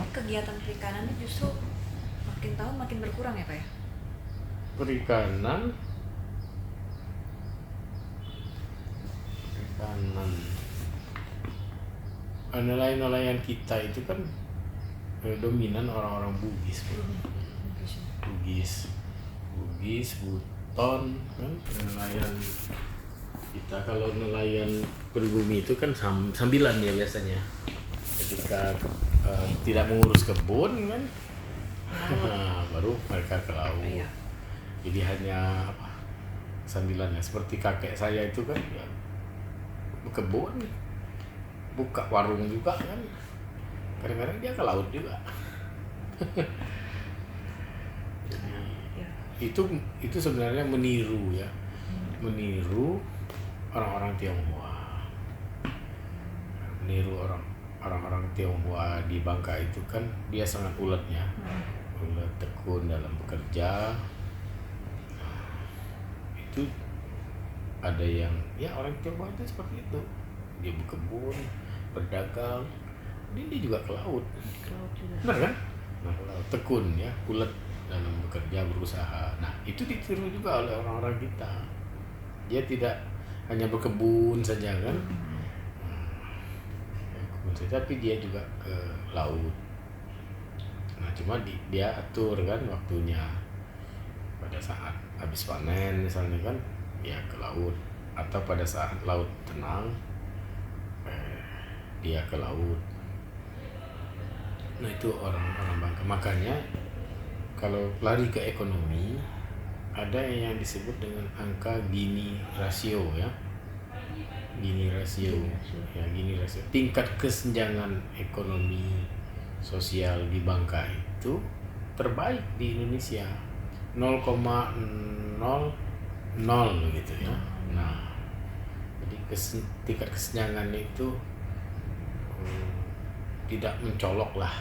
kegiatan perikanannya justru makin tahun makin berkurang ya Pak ya? Perikanan nelayan-nelayan kita itu kan dominan orang-orang Bugis, Buton kan. Nelayan kita kalau nelayan pribumi itu kan sambilan ya biasanya. Ketika tidak mengurus kebun kan, baru mereka ke laut. Iya. Jadi hanya sambilannya. Seperti kakek saya itu kan ya, kebun, buka warung juga kan, kadang-kadang dia ke laut juga. Jadi Ya. itu sebenarnya meniru ya, meniru orang-orang Tionghoa, meniru orang-orang Tionghoa di Bangka itu kan dia sangat uletnya, ulet, tekun dalam bekerja. Itu ada yang ya orang Tionghoa itu seperti itu, dia berkebun, berdagang, dia juga ke laut. Ke laut juga. Benar kan? Nah, ke laut, tekun ya, ulet dalam bekerja, berusaha. Nah, itu ditiru juga oleh orang-orang kita. Dia tidak hanya berkebun saja kan, berkebun saja, tapi dia juga ke laut. Nah, cuma dia atur kan waktunya. Pada saat habis panen misalnya kan, ya ke laut, atau pada saat laut tenang, dia ke laut. Nah, itu orang-orang Bangka. Makanya kalau lari ke ekonomi, ada yang disebut dengan angka Gini rasio ya. Gini rasio. Ya, Gini rasio. Tingkat kesenjangan ekonomi sosial di Bangka itu terbaik di Indonesia. 0,00 gitu ya. Nah, jadi tingkat kesenjangan itu tidak mencolok lah,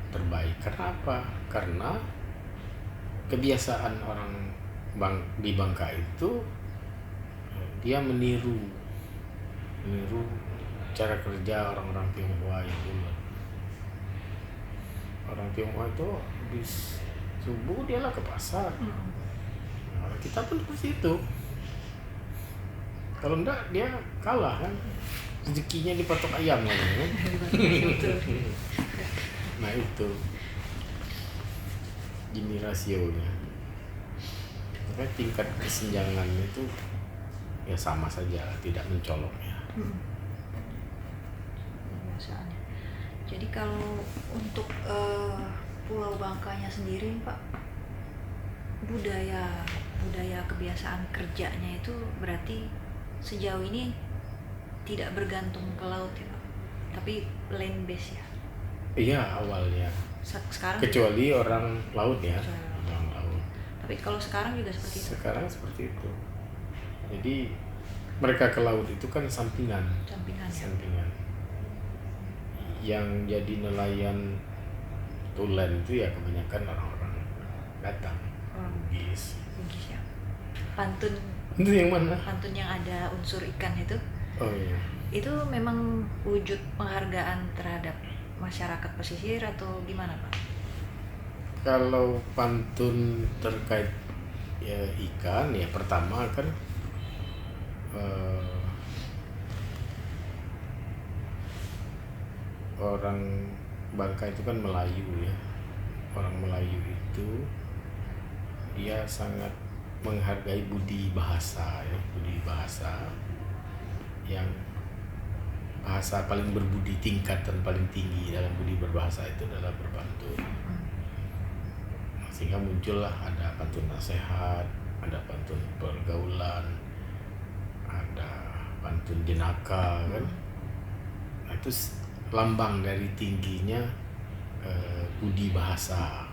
terbaik. Karena apa? Karena kebiasaan orang di Bangka itu dia meniru cara kerja orang-orang Tionghoa yang dulu. Orang Tionghoa itu habis subuh dia lah ke pasar. Nah, kita pun seperti itu. Kalau enggak dia kalah kan, rezekinya dipatok ayam kan. Nah, itu Gini rasionya. Maka tingkat kesenjangan itu ya sama saja, tidak mencolok ya. Kebiasaannya. Jadi kalau untuk Pulau Bangkanya sendiri Pak, budaya kebiasaan kerjanya itu berarti sejauh ini tidak bergantung ke laut ya Pak, tapi land base ya. Iya, awalnya. Sekarang Kecuali orang laut ya. Kecuali Orang laut. tapi kalau sekarang juga seperti itu. Sekarang seperti itu. Jadi mereka ke laut itu kan sampingan. Sampingan. Yang jadi nelayan tulen itu ya kebanyakan orang-orang datang. Bugis ya. Pantun itu yang mana? Pantun yang ada unsur ikan itu. Oh iya. Itu memang wujud penghargaan terhadap masyarakat pesisir atau gimana Pak? Kalau pantun terkait ya ikan ya, pertama kan orang Bangka itu kan Melayu ya. Orang Melayu itu dia sangat menghargai budi bahasa ya, budi bahasa yang bahasa paling berbudi, tingkatan paling tinggi dalam budi berbahasa itu adalah berpantun. Sehingga muncullah ada pantun nasihat, ada pantun pergaulan, ada pantun jenaka kan. Nah, itu lambang dari tingginya budi bahasa.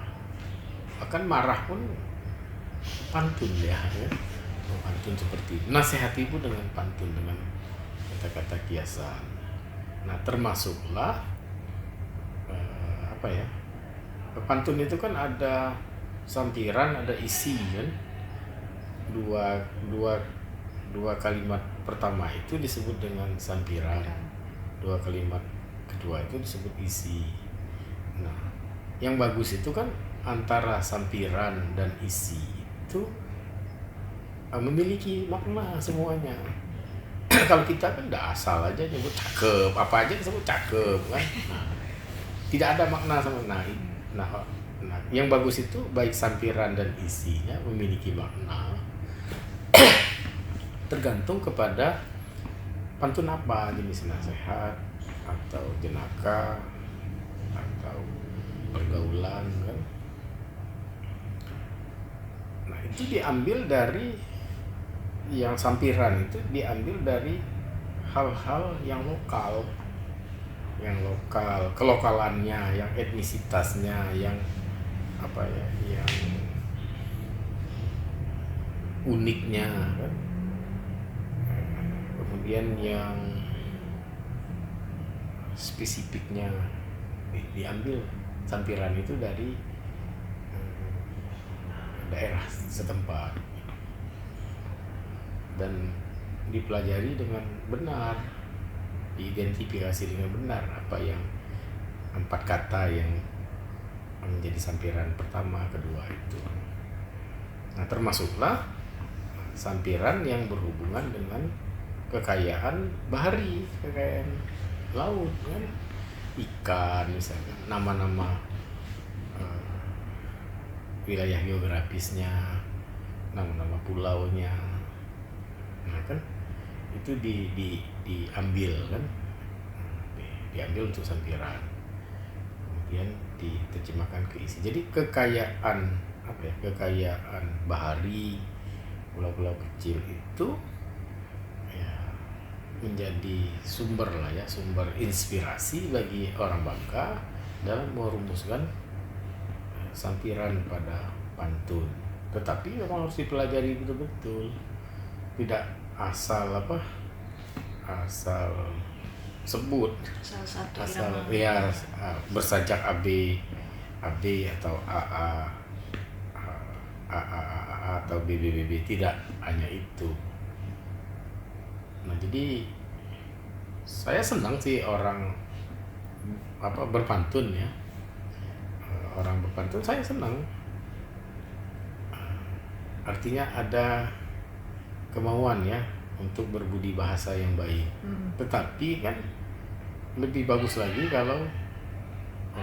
Bahkan marah pun pantun ya. Pantun seperti itu. Nasihati pun dengan pantun, dengan kata-kata kiasan. Nah, termasuklah pantun itu kan ada sampiran, ada isi kan. Dua kalimat pertama itu disebut dengan sampiran, dua kalimat kedua itu disebut isi. Nah, yang bagus itu kan antara sampiran dan isi itu memiliki makna semuanya. Kalau kita kan udah asal aja nyebut cakep, apa aja disebut cakep kan. Nah, tidak ada makna sama nah, yang bagus itu baik sampiran dan isinya memiliki makna. Tergantung kepada pantun apa, jenis nasihat atau jenaka atau pergaulan kan. Nah, itu diambil dari yang sampiran, itu diambil dari hal-hal yang lokal, kelokalannya, yang etnisitasnya, yang apa ya, yang uniknya kan. Kemudian yang spesifiknya diambil sampiran itu dari daerah setempat dan dipelajari dengan benar, diidentifikasi dengan benar apa yang 4 kata yang menjadi sampiran pertama, kedua itu. Nah, termasuklah sampiran yang berhubungan dengan kekayaan bahari, kekayaan laut kan, ikan misalnya, nama-nama wilayah geografisnya, nama-nama pulaunya. Nah kan itu diambil kan, diambil untuk sampiran, kemudian diterjemahkan ke isi. Jadi kekayaan bahari, pulau-pulau kecil itu ya menjadi sumber inspirasi bagi orang Bangka dalam merumuskan sampiran pada pantun. Tetapi memang harus dipelajari betul-betul, tidak asal sebut, asal ya bersajak AB atau AA atau BB, tidak hanya itu. Nah, jadi saya senang sih orang berpantun ya. Orang berpantun saya senang. Artinya ada kemauan ya untuk berbudi bahasa yang baik. Tetapi kan lebih bagus lagi kalau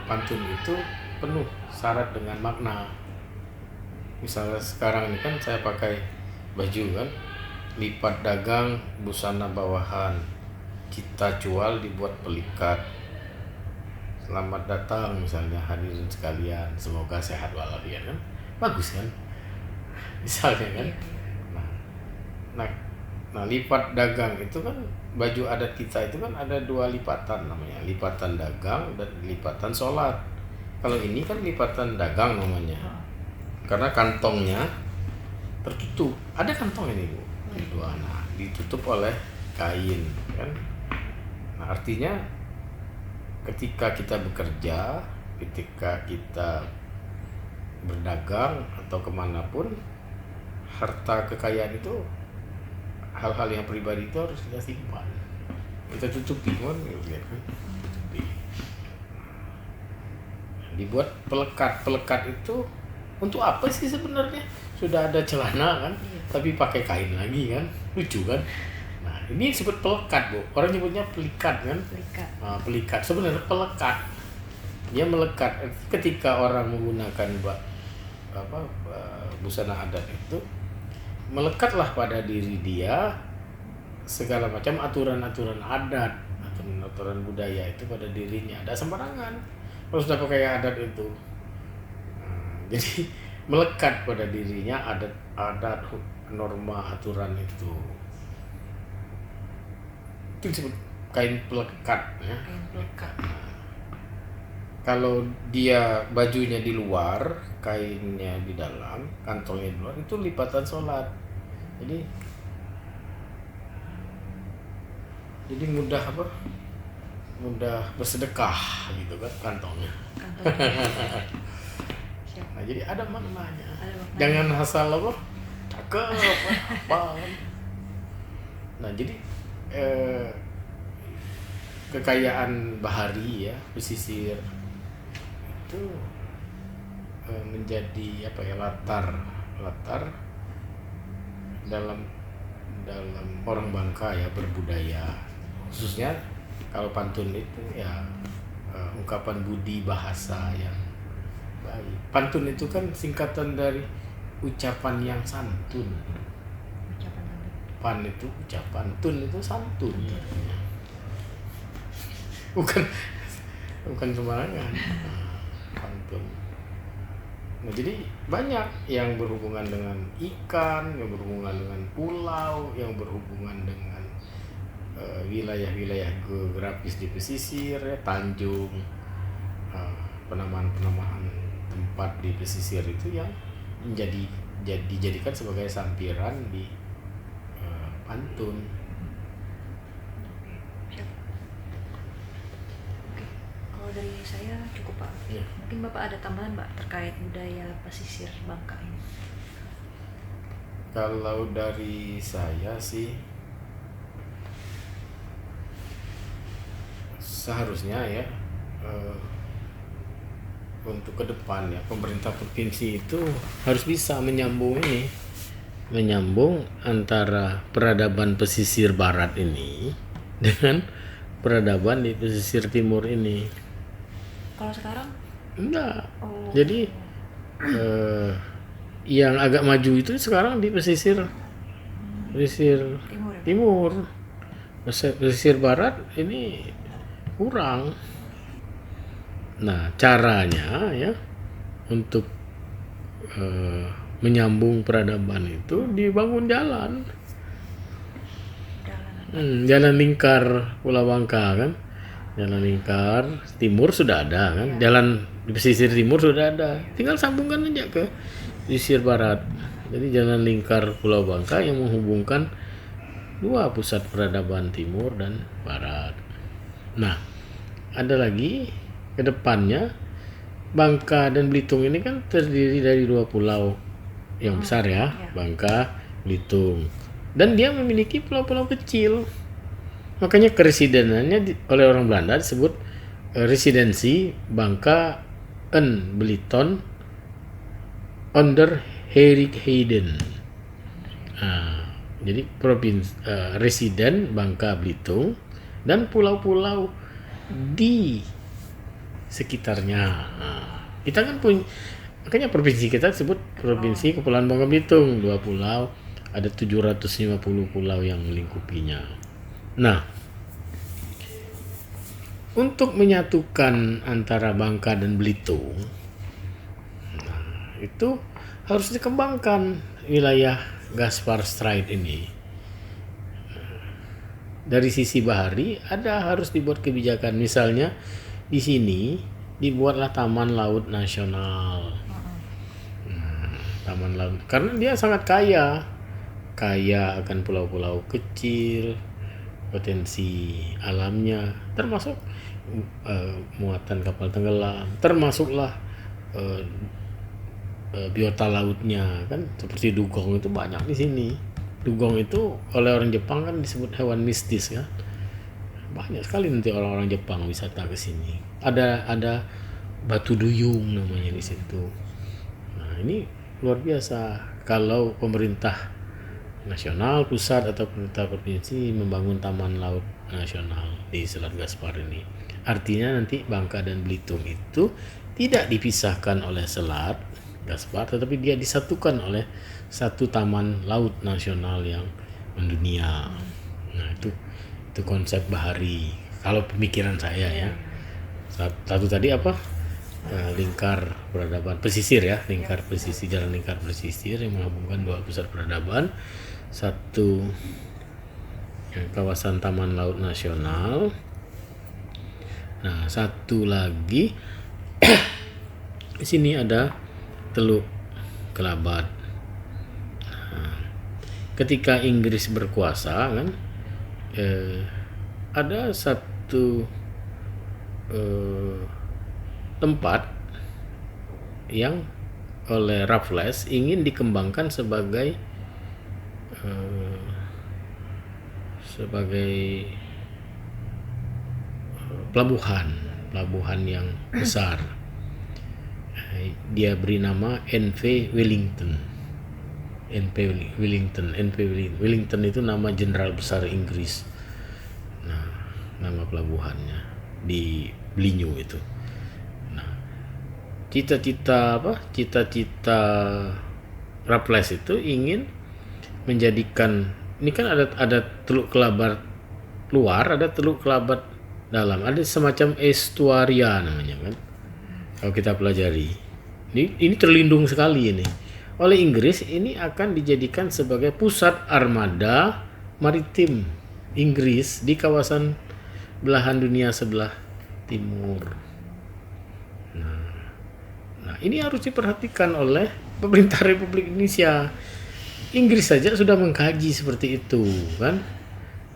pantun itu penuh syarat dengan makna. Misalnya sekarang ini kan saya pakai baju kan, lipat dagang busana bawahan, kita jual dibuat pelikat. Selamat datang misalnya hadirin sekalian, semoga sehat walafiat kan, bagus kan, misalnya kan. Nah, lipat dagang itu kan baju adat kita itu kan ada 2 lipatan namanya, lipatan dagang dan lipatan sholat. Kalau ini kan lipatan dagang namanya, karena kantongnya tertutup, ada kantong ini Bu, dua, nah ditutup oleh kain kan. Nah, artinya ketika kita bekerja, ketika kita berdagang atau kemanapun, harta kekayaan itu, hal-hal yang pribadi itu harus kita simpan, kita tutupi kan, tutupi. Dibuat pelekat itu untuk apa sih sebenarnya? Sudah ada celana kan, tapi pakai kain lagi kan, lucu kan. Nah, ini disebut pelekat Bu, orang nyebutnya pelikat kan. Pelikat sebenarnya pelekat, dia melekat. Ketika orang menggunakan busana adat itu, melekatlah pada diri dia segala macam aturan-aturan adat, aturan budaya itu pada dirinya, ada sembarangan kalau sudah pakai adat itu. Jadi melekat pada dirinya adat, norma, aturan itu disebut kain pelekat ya. Nah, kalau dia bajunya di luar, kainnya di dalam, kantongnya di luar, itu lipatan sholat. Jadi mudah mudah bersedekah gitu kan kantongnya. Nah, jadi ada maknanya. Jangan asal cakep apa. Nah, jadi kekayaan bahari ya, pesisir itu menjadi apa ya, latar dalam orang Bangka ya berbudaya, khususnya kalau pantun itu ya ungkapan budi bahasa yang baik. Pantun itu kan singkatan dari ucapan yang santun. Ucapan apa? Pan itu ucapan, tun itu santun. Bukan sembarangan. Pantun. Nah, jadi banyak yang berhubungan dengan ikan, yang berhubungan dengan pulau, yang berhubungan dengan wilayah-wilayah geografis di pesisir, ya, tanjung, penamaan tempat di pesisir itu yang dijadikan sebagai sampiran di pantun. Siap. Oke, kalau dari saya cukup Pak. Ya. Mungkin Bapak ada tambahan Pak terkait budaya pesisir Bangka ini? Kalau dari saya sih seharusnya ya untuk ke depan ya pemerintah provinsi itu harus bisa menyambung antara peradaban pesisir barat ini dengan peradaban di pesisir timur ini. Kalau sekarang? Enggak. Oh. Jadi yang agak maju itu sekarang di pesisir Timur ya? timur. Pesisir barat ini kurang. Nah, caranya ya untuk menyambung peradaban itu dibangun jalan. Jalan lingkar Pulau Bangka kan. Jalan lingkar timur sudah ada kan. Jalan di pesisir timur sudah ada. Tinggal sambungkan aja ke pesisir barat. Jadi jalan lingkar Pulau Bangka yang menghubungkan dua pusat peradaban timur dan barat. Nah, ada lagi ke depannya Bangka dan Belitung ini kan terdiri dari dua pulau yang besar ya, Bangka, Belitung. Dan dia memiliki pulau-pulau kecil. Makanya keresidenannya oleh orang Belanda disebut residensi Bangka en Belitung onder Herikheden. Nah, jadi provinsi residen Bangka Belitung dan pulau-pulau di sekitarnya. Nah, kita kan punya, makanya provinsi kita disebut Provinsi Kepulauan Bangka Belitung, dua pulau, ada 750 pulau yang melingkupinya. Nah, untuk menyatukan antara Bangka dan Belitung, nah, itu harus dikembangkan wilayah Gaspar Strait ini. Dari sisi bahari harus dibuat kebijakan, misalnya di sini dibuatlah Taman Laut Nasional. Nah, Taman Laut karena dia sangat kaya akan pulau-pulau kecil, potensi alamnya, termasuk muatan kapal tenggelam, termasuklah biota lautnya kan, seperti dugong itu banyak di sini. Dugong itu oleh orang Jepang kan disebut hewan mistis kan. Banyak sekali nanti orang-orang Jepang wisata ke sini. Ada batu duyung namanya di situ. Nah, ini luar biasa kalau pemerintah nasional, pusat atau pemerintah provinsi membangun Taman Laut Nasional di Selat Gaspar ini. Artinya nanti Bangka dan Belitung itu tidak dipisahkan oleh Selat Gaspar, tetapi dia disatukan oleh satu taman laut nasional yang mendunia. Nah, itu konsep bahari. Kalau pemikiran saya ya. Satu tadi apa? Lingkar peradaban pesisir ya, lingkar pesisir, jalan lingkar pesisir yang menghubungkan dua pusat peradaban. Satu kawasan Taman Laut Nasional. Nah, satu lagi di sini ada Teluk Kelabat. Nah, ketika Inggris berkuasa kan, ada satu tempat yang oleh Raffles ingin dikembangkan sebagai pelabuhan yang besar. Dia beri nama NV Wellington. Wellington itu nama jenderal besar Inggris. Nah, nama pelabuhannya di Blinyu itu. Nah, cita-cita Raffles itu ingin menjadikan, ini kan ada Teluk Kelabat luar, ada Teluk Kelabat dalam, ada semacam estuaria namanya kan. Kalau kita pelajari, ini terlindung sekali ini. Oleh Inggris ini akan dijadikan sebagai pusat armada maritim Inggris di kawasan belahan dunia sebelah timur. Nah, ini harus diperhatikan oleh pemerintah Republik Indonesia. Inggris saja sudah mengkaji seperti itu kan.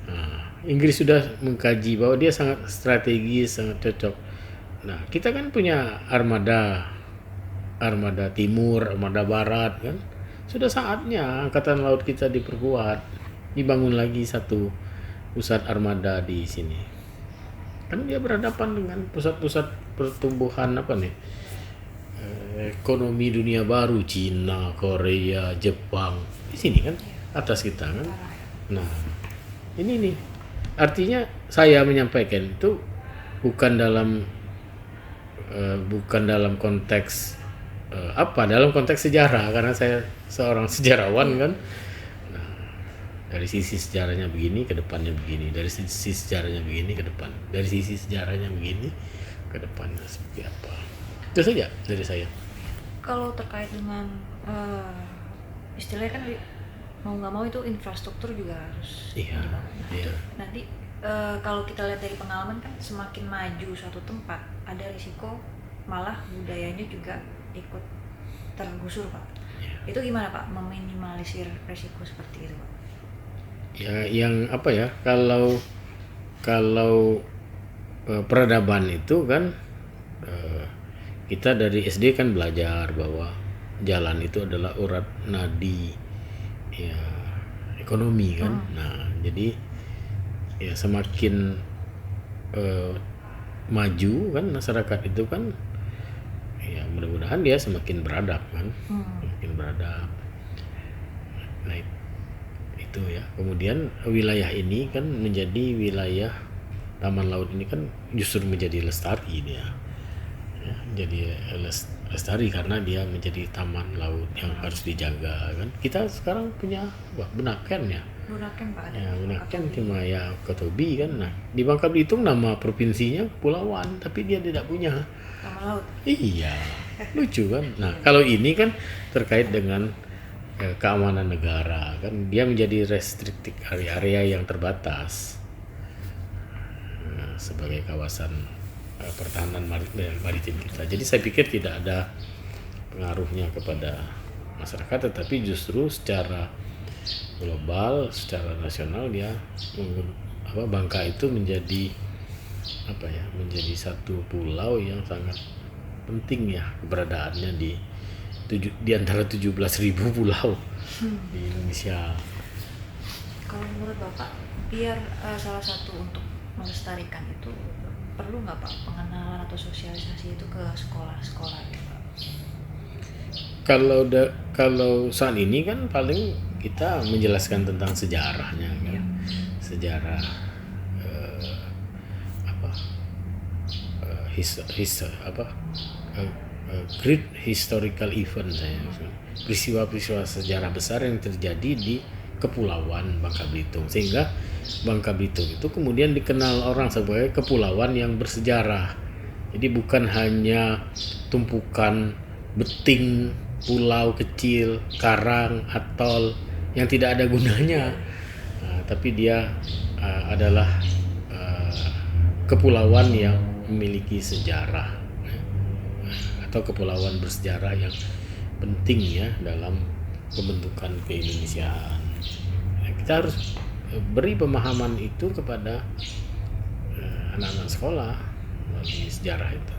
Nah, Inggris sudah mengkaji bahwa dia sangat strategis, sangat cocok. Nah, kita kan punya armada timur, armada barat kan. Sudah saatnya angkatan laut kita diperkuat, dibangun lagi satu pusat armada di sini. Kan dia berhadapan dengan pusat-pusat pertumbuhan ekonomi dunia baru, Cina, Korea, Jepang. Di sini kan atas kita kan. Nah, ini nih. Artinya saya menyampaikan itu bukan dalam konteks dalam konteks sejarah, karena saya seorang sejarawan kan. Nah, dari sisi sejarahnya begini, ke depannya begini, dari sisi sejarahnya begini ke depan, dari sisi sejarahnya begini ke depannya seperti apa. Itu saja dari saya. Kalau terkait dengan istilahnya kan mau nggak mau itu infrastruktur juga harus dibangun. Iya. Nanti kalau kita lihat dari pengalaman kan, semakin maju suatu tempat ada risiko malah budayanya juga ikut tergusur, Pak. Itu gimana, Pak, meminimalisir risiko seperti itu, Pak? Ya, yang kalau peradaban itu kan kita dari SD kan belajar bahwa jalan itu adalah urat nadi ya ekonomi kan. Nah, jadi ya semakin maju kan masyarakat itu kan, ya mudah-mudahan dia semakin beradab kan, semakin beradab. Nah, itu ya. Kemudian wilayah ini kan menjadi wilayah taman laut ini kan justru menjadi lestari dia. Ya, jadi lestari karena dia menjadi taman laut yang harus dijaga kan. Kita sekarang punya Bunaken ya. Bunaken, Pak, ada. Ya, Bunaken cuma ya Kotobi kan. Nah, di Bangka Belitung nama provinsinya Kepulauan, tapi dia tidak punya Taman laut. Iya, lucu kan. Nah, kalau ini kan terkait dengan keamanan negara kan, dia menjadi restricted area yang terbatas sebagai kawasan pertahanan maritim kita. Jadi saya pikir tidak ada pengaruhnya kepada masyarakat, tetapi justru secara global, secara nasional dia Bangka itu menjadi menjadi satu pulau yang sangat penting ya keberadaannya di antara 17.000 pulau di Indonesia. Kalau menurut Bapak, biar salah satu untuk melestarikan itu perlu nggak, Pak, pengenalan atau sosialisasi itu ke sekolah-sekolah gitu, Pak? Kalau saat ini kan paling kita menjelaskan tentang sejarahnya kan. Sejarah great historical event, peristiwa-peristiwa sejarah besar yang terjadi di Kepulauan Bangka Belitung, sehingga Bangka Belitung itu kemudian dikenal orang sebagai kepulauan yang bersejarah. Jadi bukan hanya tumpukan beting pulau kecil, karang, atol yang tidak ada gunanya, tapi dia adalah kepulauan yang memiliki sejarah atau kepulauan bersejarah yang penting ya dalam pembentukan keindonesiaan. Kita harus beri pemahaman itu kepada anak-anak sekolah melalui sejarah itu.